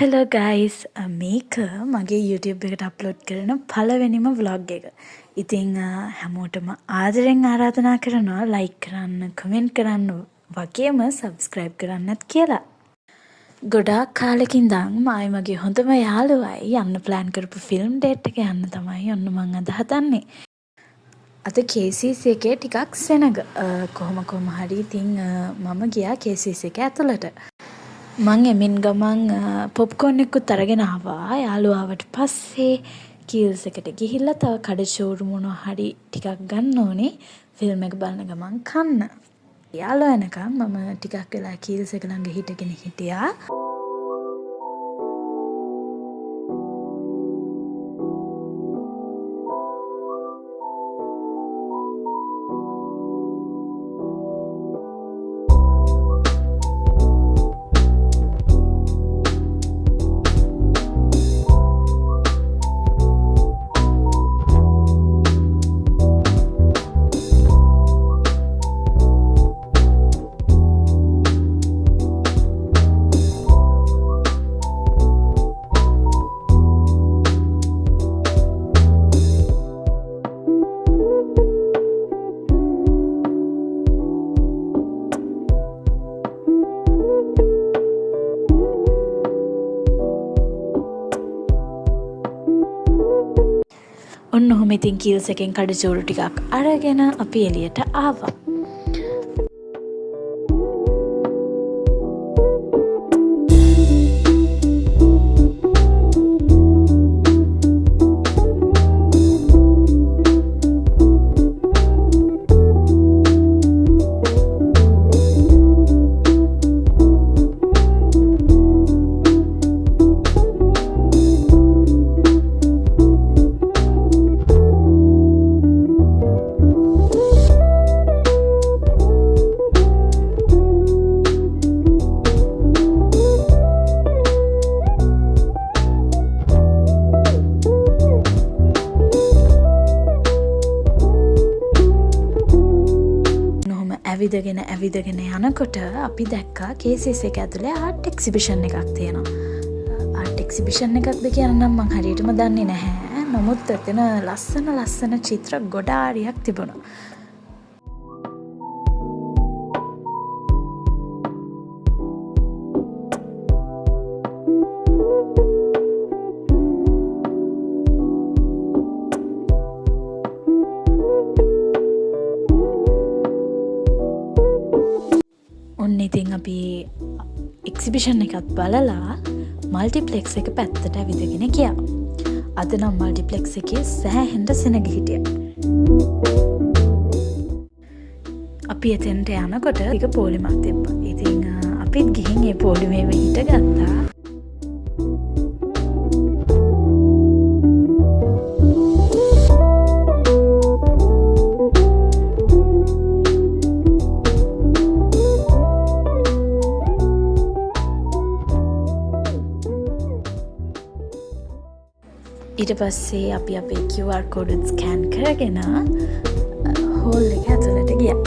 Hello guys මේක මගේ YouTube එකට අප්ලෝඩ් කරන පළවෙනිම ව්ලොග් එක. ඉතින් හැමෝටම ආදරෙන් ආරාධනා කරනවා ලයික් කරන්න, කමෙන්ට් කරන්න වගේම සබ්ස්ක්‍රයිබ් කරන්නත් කියලා. ගොඩාක් කාලෙකින් ඉඳන් මයි මගේ හොඳම යාළුවයි යන්න ප්ලෑන් කරපු ෆිල්ම් ඩේට් එක යන්න තමයි ඔන්න මං අද හදන්නේ. අද KCC එකේ ටිකක් සෙනග කොහොම හරි ඉතින් මම ගියා KCC එක ඇතුළට. මං එමින් ගමන් පොප්කෝන් එකකුත් අරගෙන ආවා. යාළුවාවට පස්සේ කීල්ස් එකට ගිහිල්ලා තව කඩ ෂෝරූම් මොනවා හරි ටිකක් ගන්න ඕනේ ෆිල්ම් එක බලන ගමන් කන්න. යාළුවා එනකම් මම ටිකක් වෙලා කීල්ස් එක ළඟ හිටගෙන හිටියා. ඔන්න ඔහොම ඉතින් කීල්ස් එකෙන් කඩචෝරු ටිකක් අරගෙන අපි එළියට ආවා. ඇවිදගෙන යනකොට අපි දැක්කා KCC එක ඇතුලේ ආර්ට් එක්සිබිෂන් එකක් තියෙනවා. ආර්ට් එක්සිබිෂන් එකක්ද කියන්න නම් මං හරියටම දන්නේ නැහැ. නමුත් එතන ලස්සන චිත්‍ර ගොඩාරියක් තිබුණා. ඉතින් අපි එක්සිබිෂන් එකත් බලලා මල්ටිප්ලෙක්ස් එක පැත්තට ඇවිදගෙන ගියා. අද නම් මල්ටිප්ලෙක්ස් එකේ සෑහෙන්න සෙනග හිටියා. අපි එතෙන්ට යනකොට එක පොලිමක් තිබ්බා. ඉතින් අපිත් ගිහින් ඒ පොලිමේම හිටගත්තා. ඊට පස්සේ අපි අපේ QR කෝඩ් ස්කෑන් කරගෙන හෝල් එක ඇතුළට ගියා.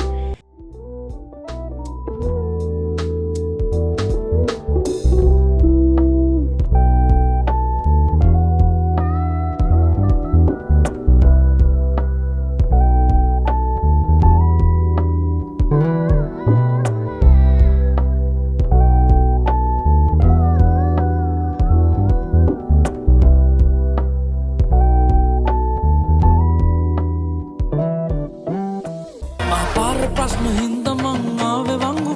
ප්‍රශ්න හින්දා මං ආවේ වංගු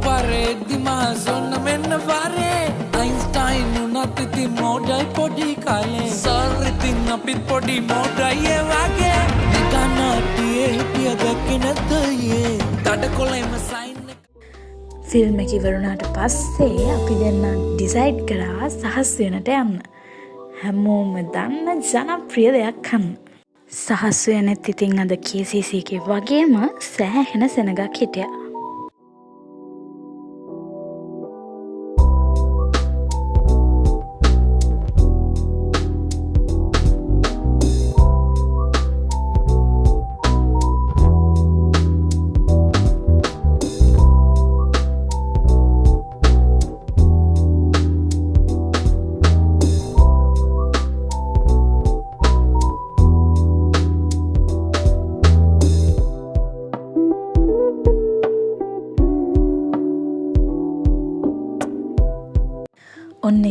පාරේ දිමාස් ඔන්න මෙන්න පාරේ අයින්ස්ටයින් උනත් ඉතින් මොඩයි පොඩි කාලේ සර් ඉතින් අපිත් පොඩි මොඩයි ඒ වගේ නිකන්ටියේ හිටිය දැක්කේ නැද්ද යේ කඩකොලෙම සයින් ෆිල්ම් එක ඉවරුණාට පස්සේ අපි දෙන්න ඩිසයිඩ් කරා සහස් වෙනට යන්න. හැමෝම දන්න ජනප්‍රිය දෙයක් කන්න. සහස් වෙනෙත් ඉතින් අද KCC එකේ වගේම සෑහෙන සෙනගක් හිටියා.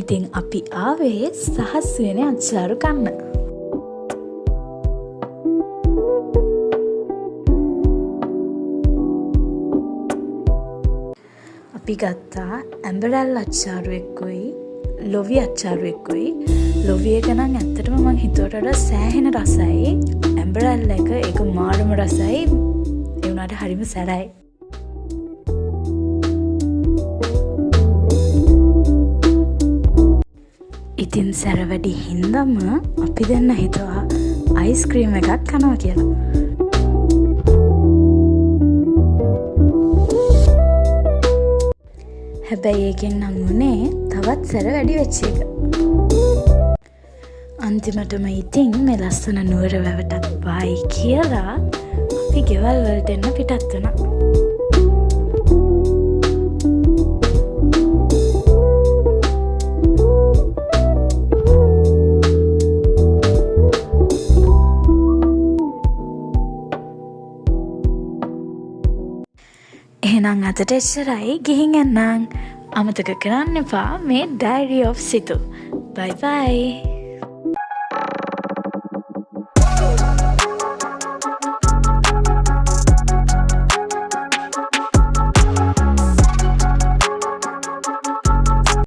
ඉතින් අපි ආවේ සහස්වෙන අච්චාරු කන්න. අපි ගත්තා ඇඹරැල් අච්චාරුවෙක්කුයි ලොවි අච්චාරුවෙක්කුයි. ලොවි එක නම් ඇත්තටම මං හිතුවට වඩා සෑහෙන රසයි. ඇඹරැල් එක ඒක මාරම රසයි. ඒ වුණාට හරිම සැරයි. ඉතින් සැර වැඩි හින්දම අපි දෙන්න හිතුවා අයිස්ක්‍රීම් එකක් කනවා කියලා. හැබැයි ඒකෙන් නම් වුණේ තවත් සැර වැඩි වෙච්ච එක. අන්තිමටම ඉතින් මේ ලස්සන නුවර වැවටත් බයි කියලා අපි ගෙවල් වලට එන්න පිටත් වුණා. එහෙනම් අදට එච්චරයි. ගිහින් එන්නම්. අමතක කරන්න එපා මේ Diary of Situ. Bye bye.